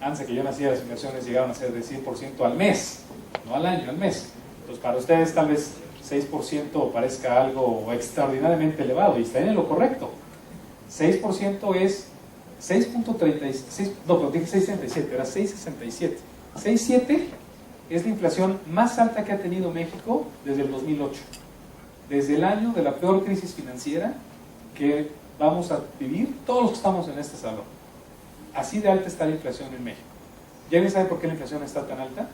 Antes de que yo naciera, las inversiones llegaron a ser de 100% al mes, no al año, al mes. Entonces, para ustedes tal vez 6% parezca algo extraordinariamente elevado, y están en lo correcto. 6% es 6.36, no, pero dije 6.67, era 6.67. 6.7 es la inflación más alta que ha tenido México desde el 2008. Desde el año de la peor crisis financiera que vamos a vivir todos los que estamos en este salón. Así de alta está la inflación en México. ¿Ya alguien sabe por qué la inflación está tan alta?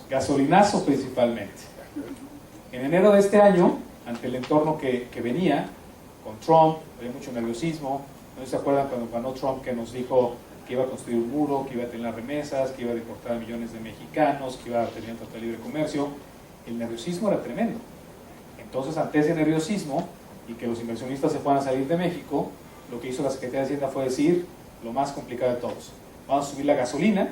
Gasolinazo principalmente. En enero de este año, ante el entorno que venía, con Trump, había mucho nerviosismo. ¿No se acuerdan cuando ganó Trump que nos dijo que iba a construir un muro, que iba a tener las remesas, que iba a deportar a millones de mexicanos, que iba a tener un tratado de libre comercio? El nerviosismo era tremendo. Entonces, ante ese nerviosismo y que los inversionistas se fueran a salir de México, lo que hizo la Secretaría de Hacienda fue decir lo más complicado de todos: vamos a subir la gasolina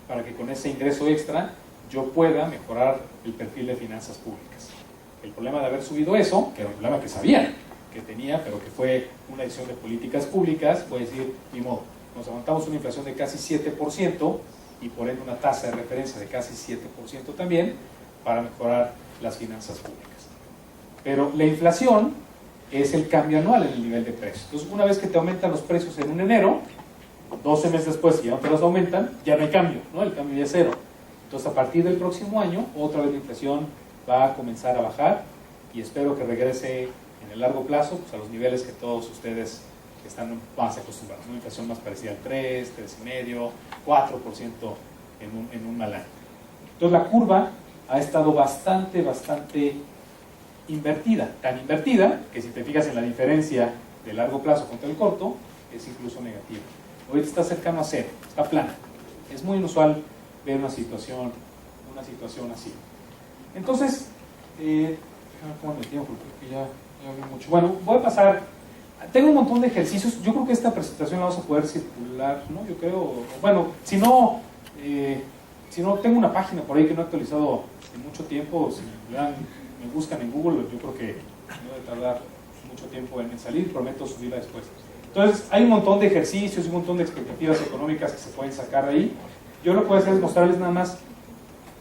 para que con ese ingreso extra yo pueda mejorar el perfil de finanzas públicas. El problema de haber subido eso, que era un problema que sabían que tenía, pero que fue una decisión de políticas públicas, fue decir, ni modo, nos aguantamos una inflación de casi 7% y por ende una tasa de referencia de casi 7% también, para mejorar las finanzas públicas. Pero la inflación es el cambio anual en el nivel de precios. Entonces, una vez que te aumentan los precios en un enero, 12 meses después, si ya no te los aumentan, ya no hay cambio, ¿no? El cambio ya es cero. Entonces, a partir del próximo año, otra vez la inflación va a comenzar a bajar, y espero que regrese en el largo plazo pues, a los niveles que todos ustedes están más acostumbrados. Una inflación más parecida al 3, 3,5%, 4% en un mal año. Entonces, la curva ha estado bastante invertida, tan invertida que si te fijas en la diferencia de largo plazo contra el corto, es incluso negativa. Ahorita está cercano a cero, está plana. Es muy inusual ver una situación así. Entonces, ¿cómo me tiempo? Porque ya hablé mucho. Bueno, voy a pasar. Tengo un montón de ejercicios. Yo creo que esta presentación la vamos a poder circular, ¿no? Yo creo. Bueno, si no, tengo una página por ahí que no he actualizado en mucho tiempo. Si me buscan en Google, yo creo que no debe tardar mucho tiempo en salir. Prometo subirla después. Entonces, hay un montón de ejercicios, un montón de expectativas económicas que se pueden sacar de ahí. Yo lo que voy a hacer es mostrarles nada más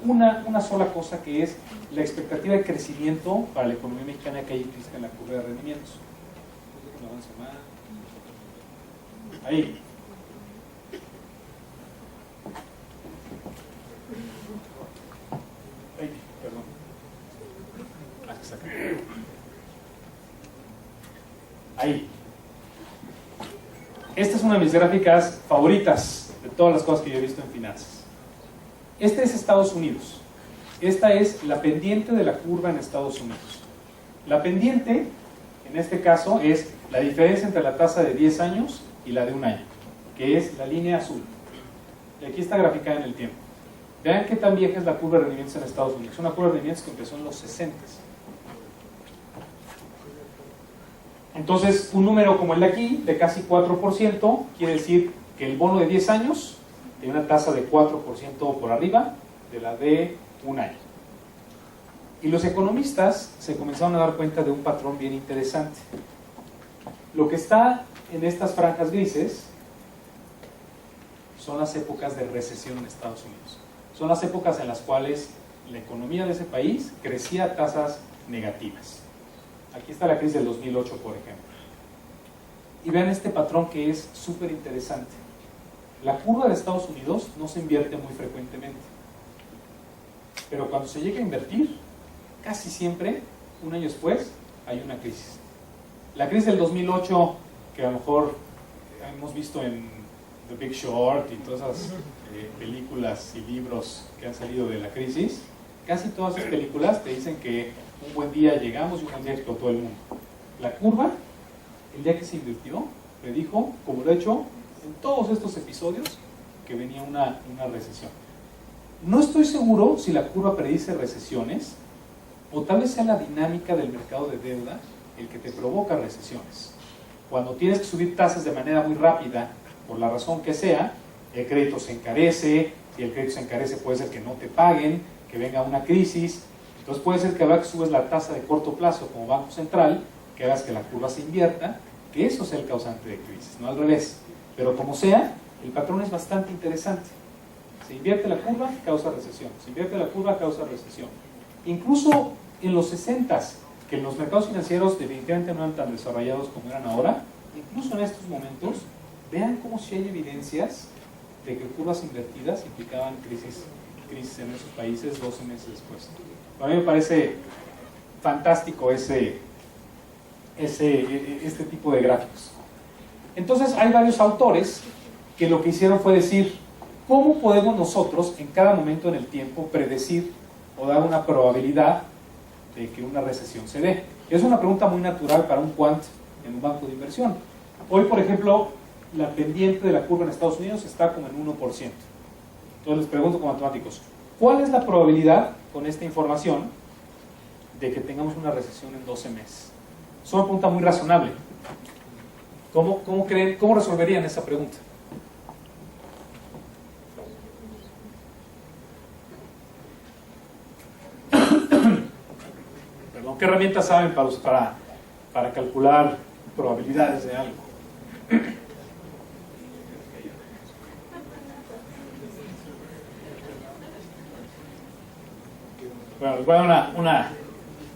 una sola cosa, que es la expectativa de crecimiento para la economía mexicana que hay implícita en la curva de rendimientos. Ahí. Ay, perdón. Ahí. Esta es una de mis gráficas favoritas de todas las cosas que yo he visto en finanzas. Este es Estados Unidos. Esta es la pendiente de la curva en Estados Unidos. La pendiente, en este caso, es la diferencia entre la tasa de 10 años y la de un año, que es la línea azul. Y aquí está graficada en el tiempo. Vean qué tan vieja es la curva de rendimientos en Estados Unidos. Es una curva de rendimientos que empezó en los 60. Entonces, un número como el de aquí, de casi 4%, quiere decir que el bono de 10 años tiene una tasa de 4% por arriba de la de un año. Y los economistas se comenzaron a dar cuenta de un patrón bien interesante. Lo que está en estas franjas grises son las épocas de recesión en Estados Unidos. Son las épocas en las cuales la economía de ese país crecía a tasas negativas. Aquí está la crisis del 2008, por ejemplo. Y vean este patrón que es súper interesante. La curva de Estados Unidos no se invierte muy frecuentemente. Pero cuando se llega a invertir, casi siempre, un año después, hay una crisis. La crisis del 2008, que a lo mejor hemos visto en The Big Short y todas esas películas y libros que han salido de la crisis, casi todas esas películas te dicen que un buen día llegamos y un buen día explotó el mundo. La curva, el día que se invirtió, predijo, como lo he hecho en todos estos episodios, que venía una recesión. No estoy seguro si la curva predice recesiones, o tal vez sea la dinámica del mercado de deuda el que te provoca recesiones. Cuando tienes que subir tasas de manera muy rápida, por la razón que sea, el crédito se encarece, si el crédito se encarece puede ser que no te paguen, que venga una crisis. Entonces puede ser que ahora que subes la tasa de corto plazo como Banco Central, que hagas que la curva se invierta, que eso sea el causante de crisis, no al revés. Pero como sea, el patrón es bastante interesante. Se invierte la curva, causa recesión. Se invierte la curva, causa recesión. Incluso en los 60s, que los mercados financieros definitivamente no eran tan desarrollados como eran ahora, incluso en estos momentos, vean cómo si hay evidencias de que curvas invertidas implicaban crisis en esos países 12 meses después. A mí me parece fantástico este tipo de gráficos. Entonces hay varios autores que lo que hicieron fue decir, ¿cómo podemos nosotros en cada momento en el tiempo predecir o dar una probabilidad de que una recesión se dé? Es una pregunta muy natural para un quant en un banco de inversión. Hoy, por ejemplo, la pendiente de la curva en Estados Unidos está como en 1%. Entonces les pregunto como matemáticos, ¿cuál es la probabilidad con esta información de que tengamos una recesión en 12 meses? Es una pregunta muy razonable. ¿Cómo resolverían esa pregunta? Perdón, ¿qué herramientas saben para calcular probabilidades de algo? Bueno, les voy a dar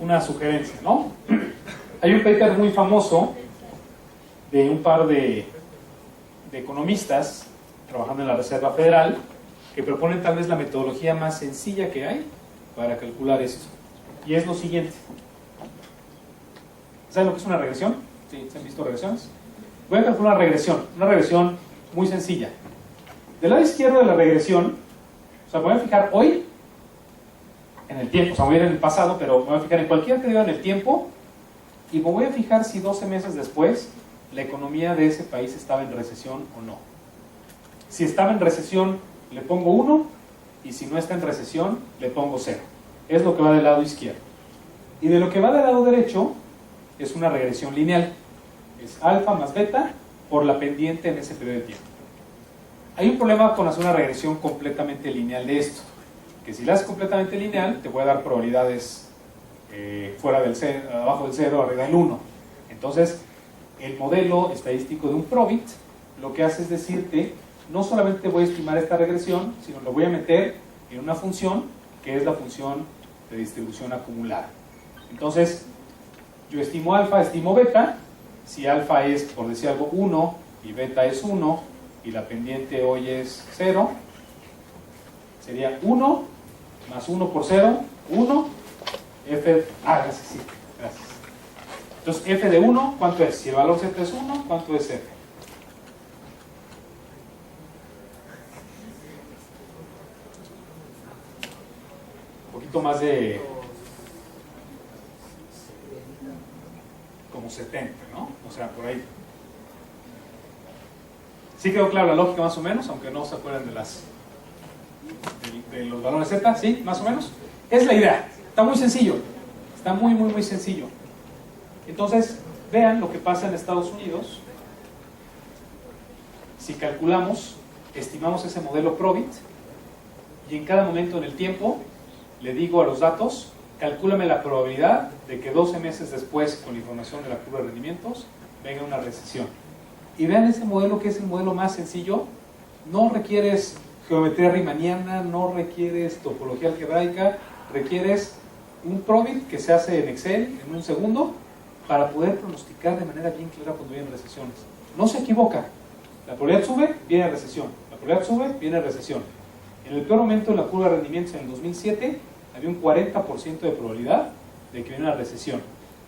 una sugerencia, ¿no? Hay un paper muy famoso de un par de economistas trabajando en la Reserva Federal que proponen tal vez la metodología más sencilla que hay para calcular esto. Y es lo siguiente. ¿Saben lo que es una regresión? ¿Sí? ¿Se han visto regresiones? Voy a calcular una regresión muy sencilla. Del lado izquierdo de la regresión, o sea, me voy a fijar hoy en el tiempo, o sea, voy a ir en el pasado, pero me voy a fijar en cualquier periodo en el tiempo y me voy a fijar si 12 meses después la economía de ese país estaba en recesión o no. Si estaba en recesión, le pongo 1, y si no está en recesión, le pongo 0. Es lo que va del lado izquierdo. Y de lo que va del lado derecho, es una regresión lineal. Es alfa más beta por la pendiente en ese periodo de tiempo. Hay un problema con hacer una regresión completamente lineal de esto, que si la haces completamente lineal, te puede dar probabilidades fuera del 0, abajo del 0, arriba del 1. Entonces, el modelo estadístico de un Probit lo que hace es decirte, no solamente voy a estimar esta regresión, sino lo voy a meter en una función que es la función de distribución acumulada. Entonces, yo estimo alfa, estimo beta. Si alfa es, por decir algo, 1 y beta es 1 y la pendiente hoy es 0, sería 1 más 1 por 0, 1, f, gracias, sí, gracias. Entonces, f de 1, ¿cuánto es? Si el valor z es 1, ¿cuánto es f? Un poquito más de como 70, ¿no? O sea, por ahí. ¿Sí quedó clara la lógica más o menos? Aunque no se acuerdan de los valores z, ¿sí? Más o menos. Es la idea. Está muy sencillo. Está muy, muy, muy sencillo. Entonces, vean lo que pasa en Estados Unidos. Si calculamos, estimamos ese modelo Probit, y en cada momento en el tiempo le digo a los datos, calcúlame la probabilidad de que 12 meses después, con la información de la curva de rendimientos, venga una recesión. Y vean ese modelo, que es el modelo más sencillo. No requieres geometría riemanniana, no requieres topología algebraica, requieres un Probit que se hace en Excel en un segundo para poder pronosticar de manera bien clara cuando vienen recesiones. No se equivoca. La probabilidad sube, viene recesión. La probabilidad sube, viene recesión. En el peor momento de la curva de rendimientos en el 2007 había un 40% de probabilidad de que viene una recesión.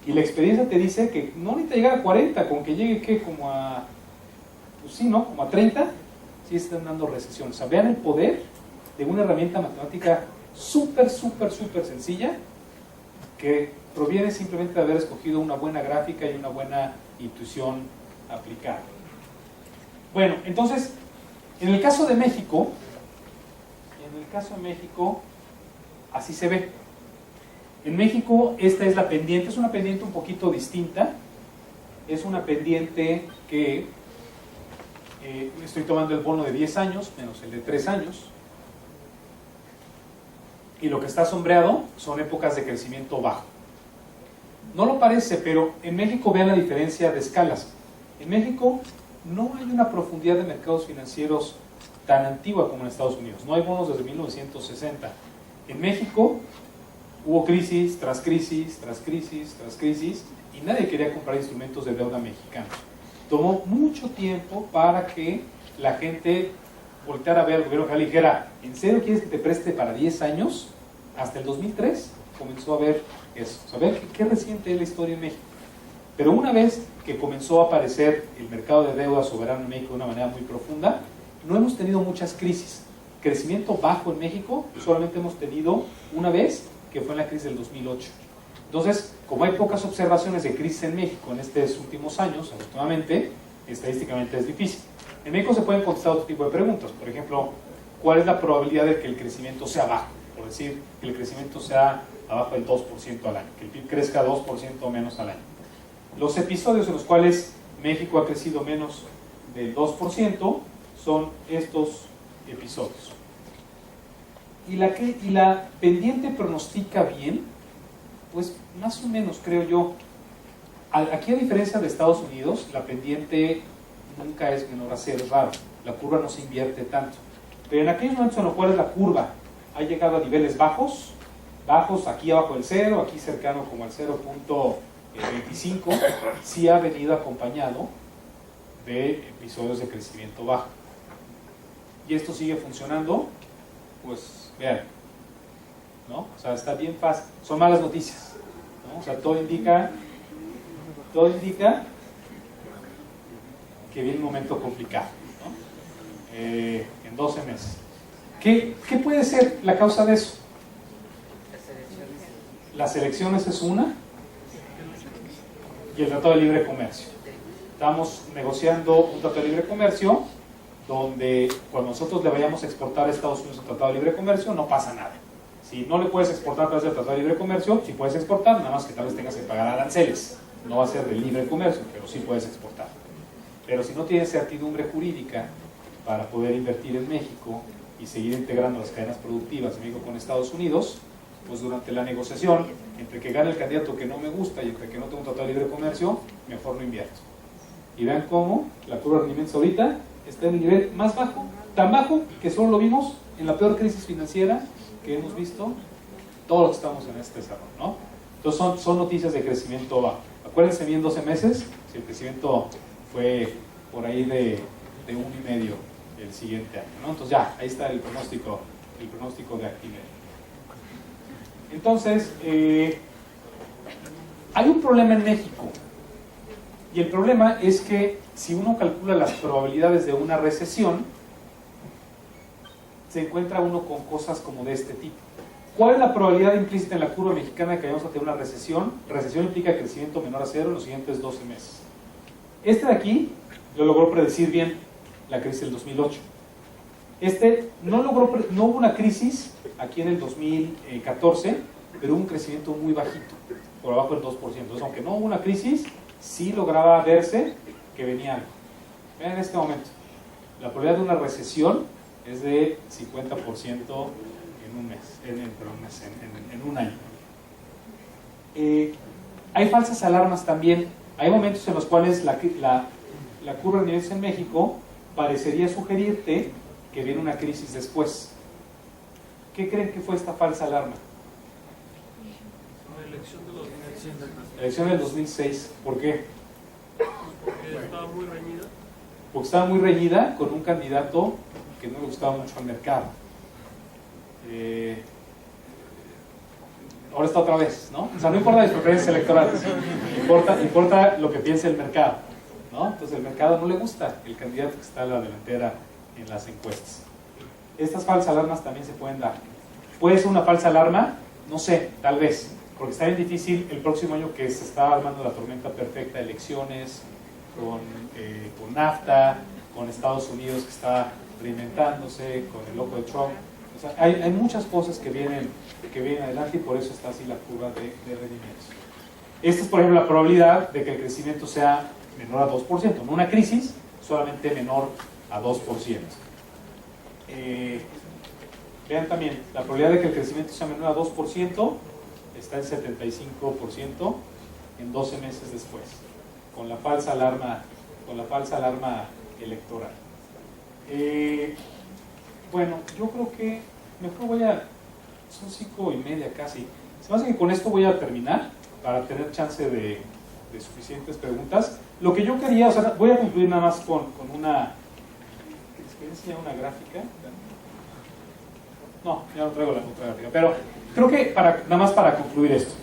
Y la experiencia te dice que no necesita llegar a 40, con que llegue ¿qué? Como a, pues sí, ¿no? Como a 30, sí están dando recesión. O sea, vean el poder de una herramienta matemática súper, súper, súper sencilla, que proviene simplemente de haber escogido una buena gráfica y una buena intuición aplicada. Bueno, entonces, en el caso de México, así se ve. En México, esta es la pendiente, es una pendiente un poquito distinta. Es una pendiente que estoy tomando el bono de 10 años menos el de 3 años. Y lo que está sombreado son épocas de crecimiento bajo. No lo parece, pero en México vean la diferencia de escalas. En México no hay una profundidad de mercados financieros tan antigua como en Estados Unidos. No hay bonos desde 1960. En México hubo crisis tras crisis, tras crisis, tras crisis, y nadie quería comprar instrumentos de deuda mexicanos. Tomó mucho tiempo para que la gente volteara a ver al gobierno federal y dijera, ¿en serio quieres que te preste para 10 años? Hasta el 2003 comenzó a ver eso. O sea, ver qué reciente es la historia en México. Pero una vez que comenzó a aparecer el mercado de deuda soberano en México de una manera muy profunda, no hemos tenido muchas crisis. Crecimiento bajo en México solamente hemos tenido una vez, que fue en la crisis del 2008. Entonces, como hay pocas observaciones de crisis en México en estos últimos años, afortunadamente, estadísticamente es difícil. En México se pueden contestar otro tipo de preguntas. Por ejemplo, ¿cuál es la probabilidad de que el crecimiento sea bajo? Por decir, que el crecimiento sea abajo del 2% al año, que el PIB crezca 2% o menos al año. Los episodios en los cuales México ha crecido menos del 2% son estos episodios. Y la pendiente pronostica bien, pues más o menos creo yo. Aquí, a diferencia de Estados Unidos, la pendiente nunca es menor a cero, es raro. La curva no se invierte tanto. Pero en aquellos momentos en los cuales la curva ha llegado a niveles bajos, aquí abajo del cero, aquí cercano como al 0.25, sí ha venido acompañado de episodios de crecimiento bajo. Y esto sigue funcionando, pues vean, ¿no? O sea, está bien fácil. Son malas noticias, ¿no? O sea, todo indica que viene un momento complicado, ¿no? En 12 meses. ¿Qué puede ser la causa de eso? Las elecciones es una, y el Tratado de Libre Comercio. Estamos negociando un Tratado de Libre Comercio donde cuando nosotros le vayamos a exportar a Estados Unidos un Tratado de Libre Comercio no pasa nada. Si no le puedes exportar a través del Tratado de Libre Comercio, sí puedes exportar, nada más que tal vez tengas que pagar aranceles. No va a ser de libre comercio, pero sí puedes exportar. Pero si no tienes certidumbre jurídica para poder invertir en México y seguir integrando las cadenas productivas de México con Estados Unidos, pues durante la negociación, entre que gane el candidato que no me gusta y entre que no tengo un Tratado de Libre Comercio, mejor no invierto. Y vean cómo la curva de rendimientos ahorita está en el nivel más bajo, tan bajo que solo lo vimos en la peor crisis financiera que hemos visto todos los que estamos en este desarrollo, ¿no? Entonces son noticias de crecimiento bajo. Acuérdense bien 12 meses, si el crecimiento fue por ahí de 1,5 el siguiente año, ¿no? Entonces ya, ahí está el pronóstico de actividad. Entonces, hay un problema en México, y el problema es que si uno calcula las probabilidades de una recesión, se encuentra uno con cosas como de este tipo. ¿Cuál es la probabilidad implícita en la curva mexicana de que vayamos a tener una recesión? Recesión implica crecimiento menor a cero en los siguientes 12 meses. Este de aquí lo logró predecir bien la crisis del 2008. No hubo una crisis aquí en el 2014, pero hubo un crecimiento muy bajito, por abajo del 2%. Entonces, aunque no hubo una crisis, sí lograba verse que venía algo. Vean en este momento, la probabilidad de una recesión es de 50% en un mes, en un año. Hay falsas alarmas también. Hay momentos en los cuales la curva de niveles en México parecería sugerirte que viene una crisis después. ¿Qué creen que fue esta falsa alarma? La elección del 2006. ¿Por qué? Porque estaba muy reñida. Porque estaba muy reñida con un candidato que no le gustaba mucho al mercado. Ahora está otra vez, ¿no? O sea, no importa las preferencias electorales, importa lo que piense el mercado, ¿no? Entonces, el mercado no le gusta el candidato que está a la delantera en las encuestas. Estas falsas alarmas también se pueden dar. ¿Puede ser una falsa alarma? No sé, tal vez, porque está bien difícil el próximo año que se está armando la tormenta perfecta, elecciones, con NAFTA, con Estados Unidos que está reinventándose, con el loco de Trump. O sea, hay muchas cosas que vienen adelante y por eso está así la curva de rendimientos. Esta es, por ejemplo, la probabilidad de que el crecimiento sea menor a 2%. En una crisis, solamente menor a 2%. Vean también, la probabilidad de que el crecimiento sea menor a 2% está en 75%, en 12 meses después, con la falsa alarma electoral. Bueno, yo creo que mejor son 5:30 casi. Se me hace que con esto voy a terminar para tener chance de suficientes preguntas. Lo que yo quería, o sea, voy a concluir nada más con una... ¿Les enseñar una gráfica? No, ya no traigo la otra gráfica, pero creo que nada más para concluir esto.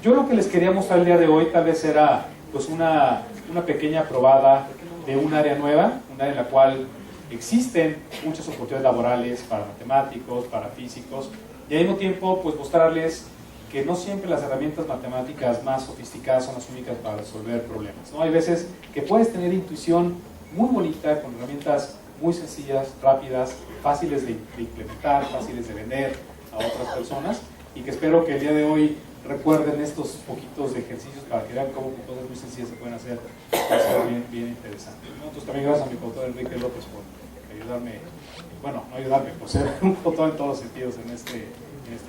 Yo lo que les quería mostrar el día de hoy tal vez era pues una pequeña probada de un área nueva, un área en la cual existen muchas oportunidades laborales para matemáticos, para físicos, y al mismo tiempo pues mostrarles que no siempre las herramientas matemáticas más sofisticadas son las únicas para resolver problemas, ¿no? Hay veces que puedes tener intuición muy bonita con herramientas muy sencillas, rápidas, fáciles de implementar, fáciles de vender a otras personas, y que espero que el día de hoy recuerden estos poquitos de ejercicios para que vean cómo con cosas muy sencillas se pueden hacer cosas bien interesantes, ¿no? Entonces también gracias a mi coautor Enrique López por ayudarme, bueno, no ayudarme, por ser un coautor en todos los sentidos en este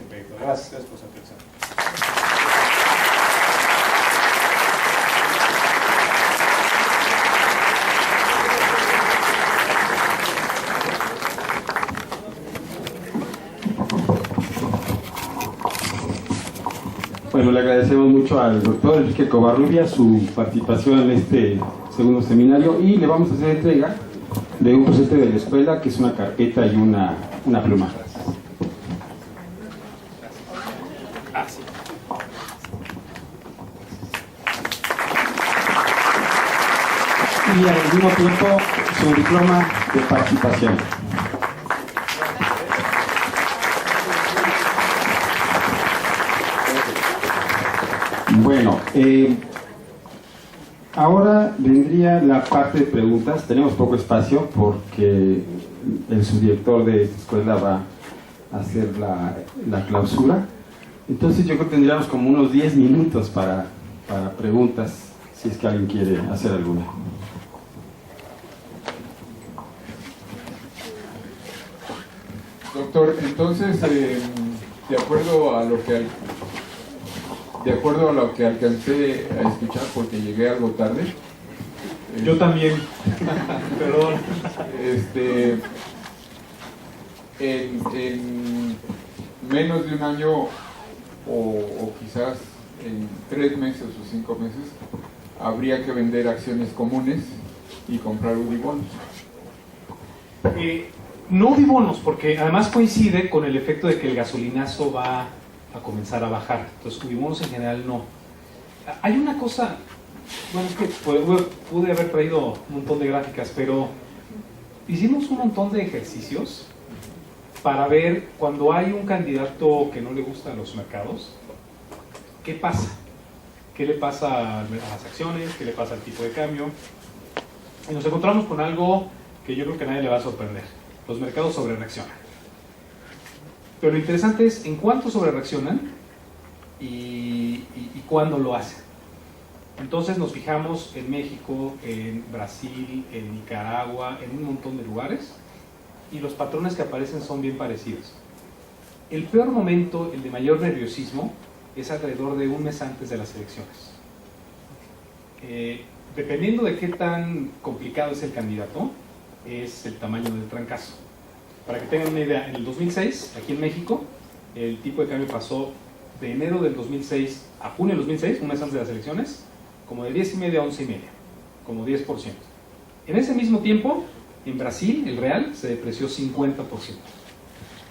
proyecto. Gracias por su atención. Bueno, le agradecemos mucho al doctor Enrique Covarrubias su participación en este segundo seminario y le vamos a hacer entrega de un presente de la escuela que es una carpeta y una pluma. Y al mismo tiempo su diploma de participación. Bueno, ahora vendría la parte de preguntas. Tenemos poco espacio porque el subdirector de esta escuela va a hacer la clausura. Entonces yo creo que tendríamos como unos 10 minutos para preguntas, si es que alguien quiere hacer alguna. Doctor, entonces, de acuerdo a lo que alcancé a escuchar, porque llegué algo tarde. Yo también, perdón. En menos de un año, o quizás en 3 meses o 5 meses, habría que vender acciones comunes y comprar UDIBonos. No UDIBonos, porque además coincide con el efecto de que el gasolinazo va a comenzar a bajar. Entonces, UDIBonos en general no. Hay una cosa, bueno, es que pude haber traído un montón de gráficas, pero hicimos un montón de ejercicios para ver cuando hay un candidato que no le gusta a los mercados, ¿qué pasa? ¿Qué le pasa a las acciones? ¿Qué le pasa al tipo de cambio? Y nos encontramos con algo que yo creo que a nadie le va a sorprender. Los mercados sobrereaccionan. Pero lo interesante es en cuánto sobrereaccionan y cuándo lo hacen. Entonces nos fijamos en México, en Brasil, en Nicaragua, en un montón de lugares, y los patrones que aparecen son bien parecidos. El peor momento, el de mayor nerviosismo, es alrededor de un mes antes de las elecciones. Dependiendo de qué tan complicado es el candidato, es el tamaño del trancazo. Para que tengan una idea, en el 2006, aquí en México, el tipo de cambio pasó de enero del 2006 a junio del 2006, un mes antes de las elecciones, como de 10,5 a 11,5, como 10%. En ese mismo tiempo, en Brasil, el real se depreció 50%.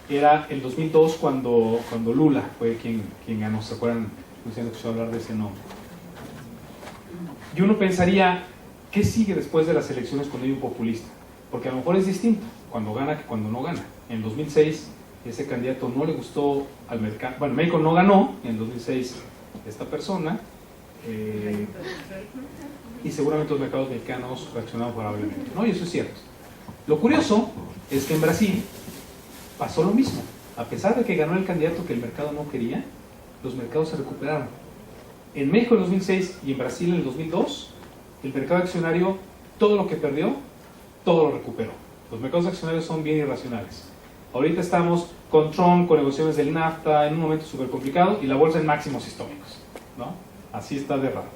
Era el 2002 cuando Lula fue quien ganó, ¿se acuerdan? No sé si escuchado hablar de ese nombre. Y uno pensaría, ¿qué sigue después de las elecciones cuando hay un populista? Porque a lo mejor es distinto cuando gana que cuando no gana. En el 2006 ese candidato no le gustó al mercado. Bueno, México no ganó en el 2006 esta persona y seguramente los mercados mexicanos reaccionaron favorablemente, ¿no? Y eso es cierto. Lo curioso es que en Brasil pasó lo mismo. A pesar de que ganó el candidato que el mercado no quería, los mercados se recuperaron. En México en el 2006 y en Brasil en el 2002, el mercado accionario, todo lo que perdió, todo lo recuperó. Los mercados accionarios son bien irracionales. Ahorita estamos con Trump, con negociaciones del NAFTA, en un momento súper complicado, y la bolsa en máximos históricos, ¿no? Así está de raro.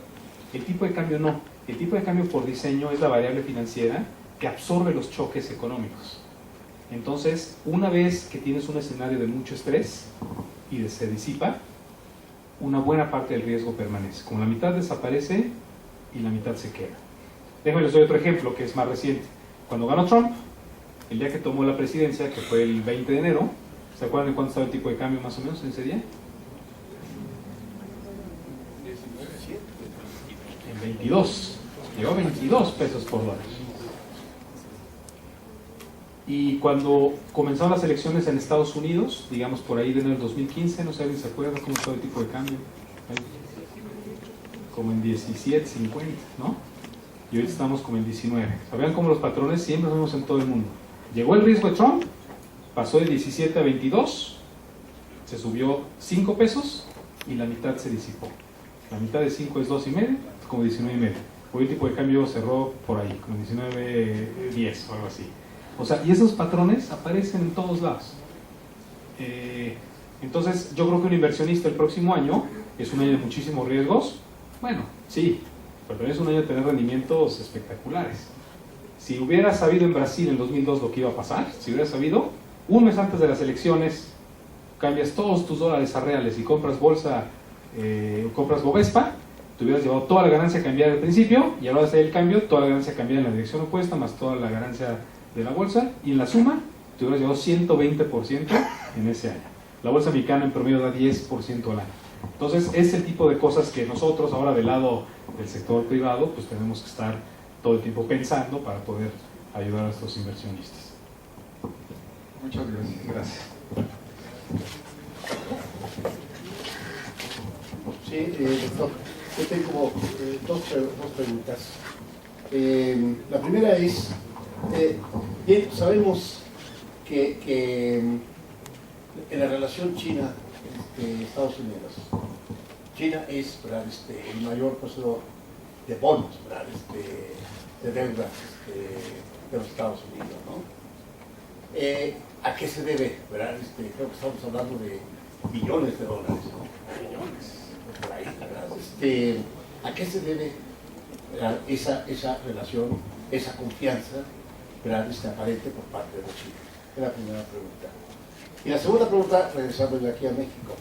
El tipo de cambio no. El tipo de cambio por diseño es la variable financiera que absorbe los choques económicos. Entonces, una vez que tienes un escenario de mucho estrés y se disipa, una buena parte del riesgo permanece. Como la mitad desaparece y la mitad se queda. Déjenme les doy otro ejemplo que es más reciente. Cuando ganó Trump, el día que tomó la presidencia, que fue el 20 de enero, ¿se acuerdan de cuánto estaba el tipo de cambio más o menos en ese día? En 22. Llegó a 22 pesos por dólar. Y cuando comenzaron las elecciones en Estados Unidos, digamos por ahí de enero del 2015, no sé si alguien se acuerda cómo estaba el tipo de cambio. Como en 17.50, ¿no? Y hoy estamos como en 19. ¿Sabían cómo los patrones siempre vemos en todo el mundo? Llegó el riesgo de Trump, pasó de 17 a 22, se subió 5 pesos y la mitad se disipó. La mitad de 5 es 2,5, es como 19,5. Hoy el tipo de cambio cerró por ahí, como 19.10 o algo así. O sea, y esos patrones aparecen en todos lados. Entonces, yo creo que un inversionista el próximo año es un año de muchísimos riesgos. Bueno, sí, pero también es un año de tener rendimientos espectaculares. Si hubiera sabido en Brasil en 2002 lo que iba a pasar, si hubiera sabido, un mes antes de las elecciones, cambias todos tus dólares a reales y compras bolsa, compras Bovespa, te hubieras llevado toda la ganancia cambiada al principio y a la hora de hacer el cambio, toda la ganancia cambiada en la dirección opuesta, más toda la ganancia de la bolsa, y en la suma te hubieras llevado 120% en ese año. La bolsa mexicana en promedio da 10% al año. Entonces, es el tipo de cosas que nosotros ahora del lado del sector privado, pues tenemos que estar todo el tiempo pensando para poder ayudar a estos inversionistas. Muchas gracias. Gracias. Sí, doctor, yo tengo dos preguntas. La primera es, bien, sabemos que en la relación China-Estados Unidos, China es, ¿verdad?, el mayor poseedor de bonos, ¿verdad?, de deudas de los Estados Unidos, ¿no? ¿A qué se debe, ¿verdad? Creo que estamos hablando de billones de dólares, ¿no? Billones, por ahí, ¿verdad? ¿A qué se debe, ¿verdad?, esa relación, esa confianza, ¿verdad?, aparente por parte de China? Es la primera pregunta. Y la segunda pregunta, regresando ya aquí a México.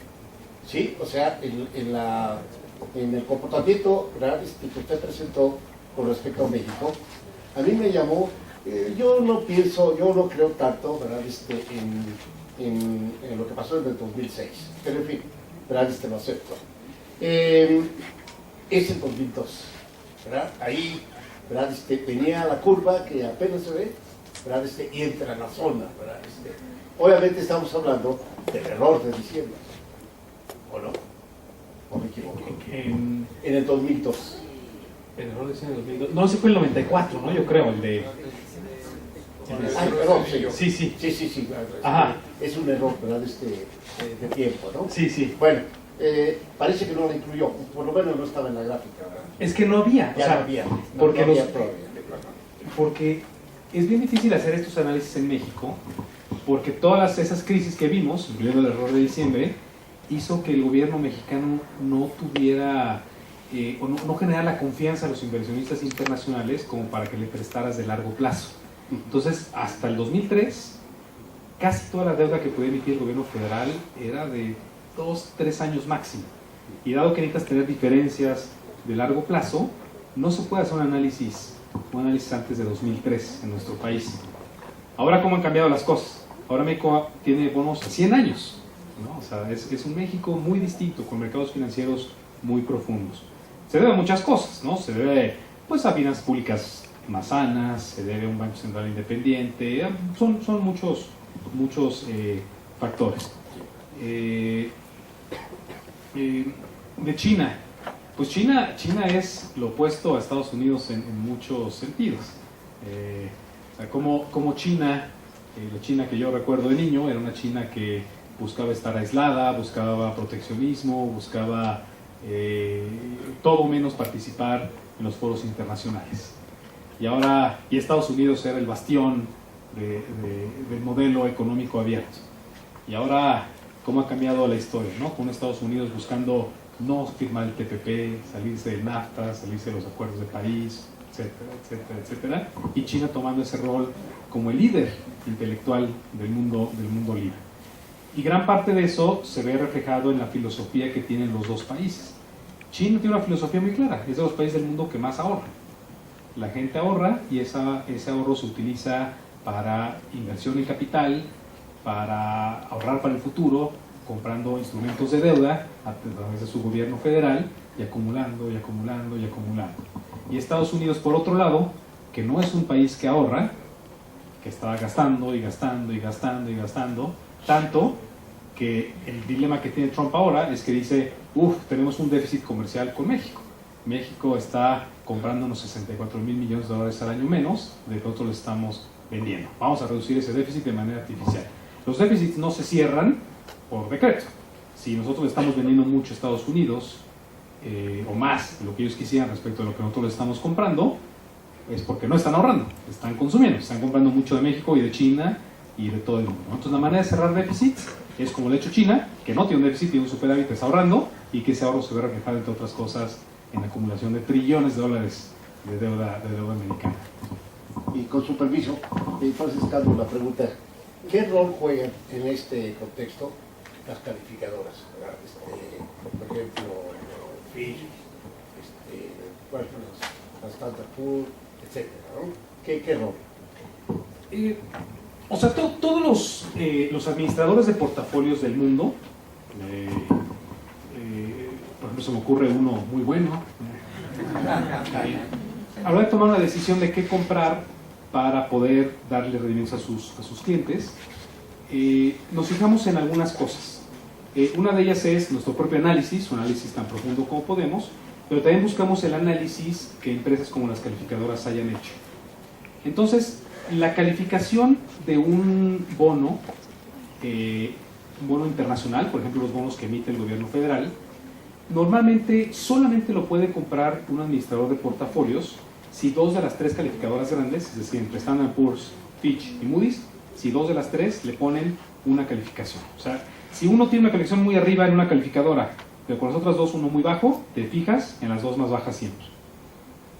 Sí, o sea, en el comportamiento, ¿verdad?, que usted presentó con respecto a México, a mí me llamó, yo no creo tanto, ¿verdad?, en lo que pasó en el 2006, pero en fin, ¿verdad?, lo acepto. Es el 2002, ¿verdad? Ahí, ¿verdad?, venía la curva que apenas se ve, ¿verdad?, y entra en la zona, ¿verdad? Obviamente estamos hablando del error de diciembre, ¿o no? ¿O me equivoco? En el 2002. El error de 2002. No, ese fue el 94, ¿no? Yo creo, el de... Ay, perdón, Sí. Sí. Ajá. Es un error, ¿verdad?, de tiempo, ¿no? Sí. Bueno, parece que no lo incluyó, por lo menos no estaba en la gráfica, ¿verdad? Es que no había. Ya o sea, no había. Porque, no había todavía. porque es bien difícil hacer estos análisis en México, porque todas esas crisis que vimos, incluyendo el error de diciembre, hizo que el gobierno mexicano no tuviera o no generara la confianza a los inversionistas internacionales como para que le prestaras de largo plazo. Entonces, hasta el 2003, casi toda la deuda que podía emitir el gobierno federal era de 2-3 años máximo. Y dado que necesitas tener diferencias de largo plazo, no se puede hacer un análisis antes de 2003 en nuestro país. Ahora, ¿cómo han cambiado las cosas? Ahora México tiene bonos a 100 años, ¿no? O sea, es un México muy distinto, con mercados financieros muy profundos. Se debe a muchas cosas, ¿no? Se debe, pues, a finanzas públicas más sanas, se debe a un Banco Central independiente, son muchos factores. De China, pues China es lo opuesto a Estados Unidos en muchos sentidos. O sea, como China, la China que yo recuerdo de niño, era una China que buscaba estar aislada, buscaba proteccionismo, buscaba todo menos participar en los foros internacionales. Y Estados Unidos era el bastión del modelo económico abierto. Y ahora, ¿cómo ha cambiado la historia, ¿no? Con Estados Unidos buscando no firmar el TPP, salirse del NAFTA, salirse de los acuerdos de París, etcétera, etcétera, etcétera, y China tomando ese rol como el líder intelectual del mundo libre. Y gran parte de eso se ve reflejado en la filosofía que tienen los dos países. China tiene una filosofía muy clara, es de los países del mundo que más ahorra. La gente ahorra y ese ahorro se utiliza para inversión en capital, para ahorrar para el futuro, comprando instrumentos de deuda a través de su gobierno federal y acumulando y acumulando y acumulando. Y Estados Unidos, por otro lado, que no es un país que ahorra, que está gastando y gastando y gastando y gastando, tanto que el dilema que tiene Trump ahora es que dice, tenemos un déficit comercial con México. México está comprándonos 64 mil millones de dólares al año menos de lo que nosotros le estamos vendiendo. Vamos a reducir ese déficit de manera artificial. Los déficits no se cierran por decreto. Si nosotros le estamos vendiendo mucho a Estados Unidos, o más de lo que ellos quisieran respecto a lo que nosotros le estamos comprando, es porque no están ahorrando, están consumiendo, están comprando mucho de México y de China y de todo el mundo. Entonces la manera de cerrar déficits es como lo ha hecho China, que no tiene un déficit, tiene un superávit, está ahorrando, y que ese ahorro se ve reflejado, entre otras cosas, en la acumulación de trillones de dólares de deuda americana. Y con su permiso, entonces, Carlos, la pregunta, ¿qué rol juegan en este contexto las calificadoras? Por ejemplo, Fitch, las Standard Poor's, etcétera, ¿no? ¿Qué rol? O sea, todos los administradores de portafolios del mundo, por ejemplo, se me ocurre uno muy bueno, a la hora de tomar una decisión de qué comprar para poder darle rendimientos a sus clientes, nos fijamos en algunas cosas. Una de ellas es nuestro propio análisis, un análisis tan profundo como podemos, pero también buscamos el análisis que empresas como las calificadoras hayan hecho. Entonces, la calificación de un bono internacional, por ejemplo los bonos que emite el gobierno federal, normalmente solamente lo puede comprar un administrador de portafolios si dos de las tres calificadoras grandes, es decir, entre Standard & Poor's, Fitch y Moody's, si dos de las tres le ponen una calificación. O sea, si uno tiene una calificación muy arriba en una calificadora, pero con las otras dos uno muy bajo, te fijas en las dos más bajas siempre.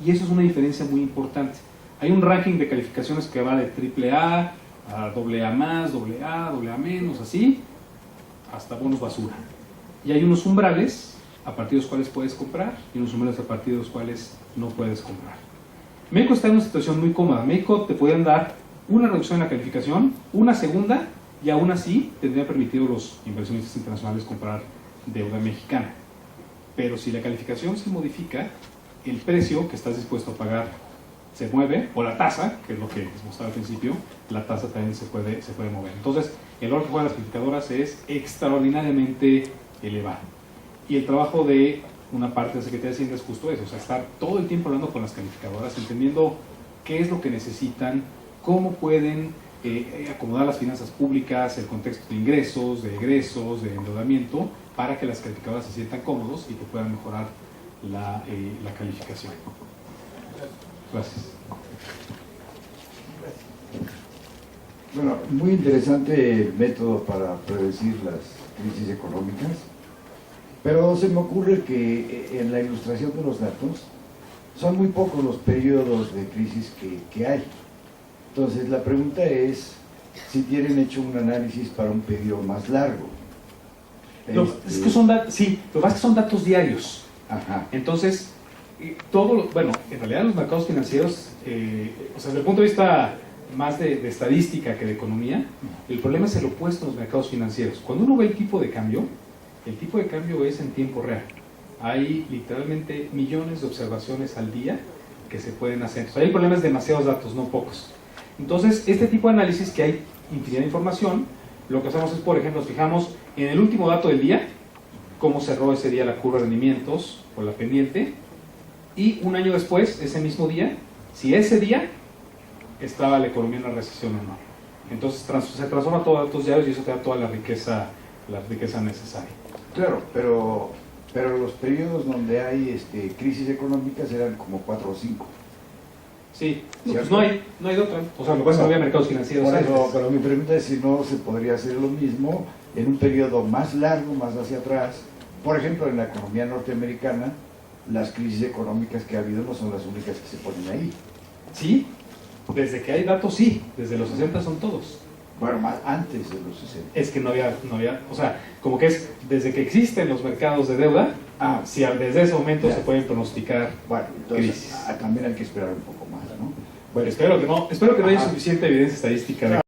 Y eso es una diferencia muy importante. Hay un ranking de calificaciones que va de AAA a AA+, AA menos, así, hasta bonos basura. Y hay unos umbrales a partir de los cuales puedes comprar y unos umbrales a partir de los cuales no puedes comprar. México está en una situación muy cómoda. México te pueden dar una reducción en la calificación, una segunda, y aún así tendría permitido a los inversionistas internacionales comprar deuda mexicana. Pero si la calificación se modifica, el precio que estás dispuesto a pagar se mueve, o la tasa, que es lo que les mostraba al principio, la tasa también se puede mover. Entonces, el rol que juegan las calificadoras es extraordinariamente elevado. Y el trabajo de una parte de la Secretaría de Hacienda es justo eso, o sea, estar todo el tiempo hablando con las calificadoras, entendiendo qué es lo que necesitan, cómo pueden acomodar las finanzas públicas, el contexto de ingresos, de egresos, de endeudamiento, para que las calificadoras se sientan cómodos y que puedan mejorar la calificación. Gracias. Bueno, muy interesante el método para predecir las crisis económicas, pero se me ocurre que en la ilustración de los datos son muy pocos los periodos de crisis que hay. Entonces la pregunta es si tienen hecho un análisis para un periodo más largo. Es que son datos, sí, lo que pasa es que son datos diarios. Ajá. Entonces, bueno, en realidad los mercados financieros, o sea, desde el punto de vista más de estadística que de economía, el problema es el opuesto en los mercados financieros. Cuando uno ve el tipo de cambio es en tiempo real. Hay literalmente millones de observaciones al día que se pueden hacer. O sea, el problema es demasiados datos, no pocos. Entonces, este tipo de análisis, que hay infinidad de información, lo que hacemos es, por ejemplo, nos fijamos en el último dato del día, cómo cerró ese día la curva de rendimientos o la pendiente, y un año después, ese mismo día, si ese día estaba la economía en una recesión o no. Entonces se transforma todo a datos diarios y eso te da toda la riqueza necesaria. Claro, pero los periodos donde hay crisis económicas eran como 4 o 5. Sí, pues no hay de otra. O sea, lo que pasa es que no había mercados financieros. Pero mi pregunta es si no se podría hacer lo mismo en un periodo más largo, más hacia atrás, Por ejemplo, en la economía norteamericana, las crisis económicas que ha habido no son las únicas que se ponen ahí. Sí, desde que hay datos sí, desde los 60 son todos. Bueno, más antes de los 60. Es que no había, o sea, como que es desde que existen los mercados de deuda, si desde ese momento Ya. se pueden pronosticar. Bueno, entonces Crisis. también hay que esperar un poco más, ¿no? Bueno, espero que no haya Ajá. suficiente evidencia estadística de